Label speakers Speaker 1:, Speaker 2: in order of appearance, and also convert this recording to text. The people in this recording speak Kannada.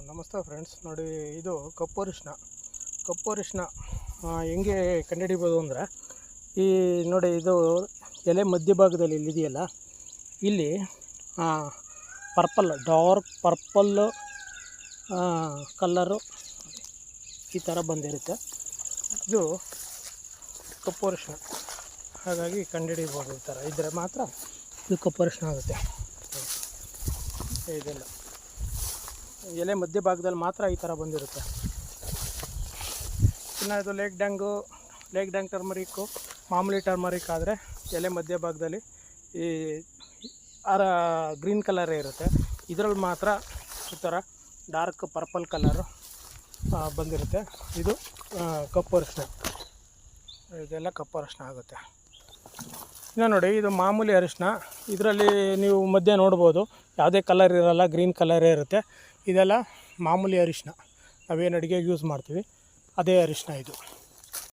Speaker 1: ನಮಸ್ತೆ ಫ್ರೆಂಡ್ಸ್. ನೋಡಿ, ಇದು ಕಪ್ಪು ಅರಿಶಿನ ಹೆಂಗೆ ಕಂಡುಹಿಡಿಬೋದು ಅಂದರೆ, ಈ ನೋಡಿ, ಇದು ಎಲೆ ಮಧ್ಯಭಾಗದಲ್ಲಿ ಇಲ್ಲಿದೆಯಲ್ಲ, ಇಲ್ಲಿ ಡಾರ್ಕ್ ಪರ್ಪಲ್ಲು ಕಲ್ಲರು ಈ ಥರ ಬಂದಿರುತ್ತೆ. ಇದು ಕಪ್ಪು ಅರಿಶಿನ. ಹಾಗಾಗಿ ಕಂಡುಹಿಡಿಬೋದು. ಈ ಥರ ಇದ್ದರೆ ಮಾತ್ರ ಇದು ಕಪ್ಪು ಅರಿಶಿನ ಆಗುತ್ತೆ. ಇದೆಲ್ಲ ಎಲೆ ಮಧ್ಯಭಾಗದಲ್ಲಿ ಮಾತ್ರ ಈ ಥರ ಬಂದಿರುತ್ತೆ. ಇನ್ನು ಇದು ಲೇಕ್ ಡ್ಯಾಂಗ್ ಟರ್ಮರಿಕ್ಕು, ಮಾಮೂಲಿ ಟರ್ಮರಿಕ್ ಆದರೆ ಎಲೆ ಮಧ್ಯಭಾಗದಲ್ಲಿ ಈ ಗ್ರೀನ್ ಕಲರೇ ಇರುತ್ತೆ. ಇದರಲ್ಲಿ ಮಾತ್ರ ಈ ಥರ ಡಾರ್ಕ್ ಪರ್ಪಲ್ ಕಲರು ಬಂದಿರುತ್ತೆ. ಇದು ಕಪ್ಪು ಅರಿಶಿನ. ಇದೆಲ್ಲ ಕಪ್ಪು ಅರಿಶಿನ ಆಗುತ್ತೆ. ಇನ್ನು ನೋಡಿ, ಇದು ಮಾಮೂಲಿ ಅರಿಶಿನ. ಇದರಲ್ಲಿ ನೀವು ಮಧ್ಯೆ ನೋಡ್ಬೋದು, ಯಾವುದೇ ಕಲರ್ ಇರೋಲ್ಲ, ಗ್ರೀನ್ ಕಲರೇ ಇರುತ್ತೆ. ಇದೆಲ್ಲ ಮಾಮೂಲಿ ಅರಿಶಿನ, ನಾವೇನು ಅಡುಗೆಗೆ ಯೂಸ್ ಮಾಡ್ತೀವಿ ಅದೇ ಅರಿಶಿನ ಇದು.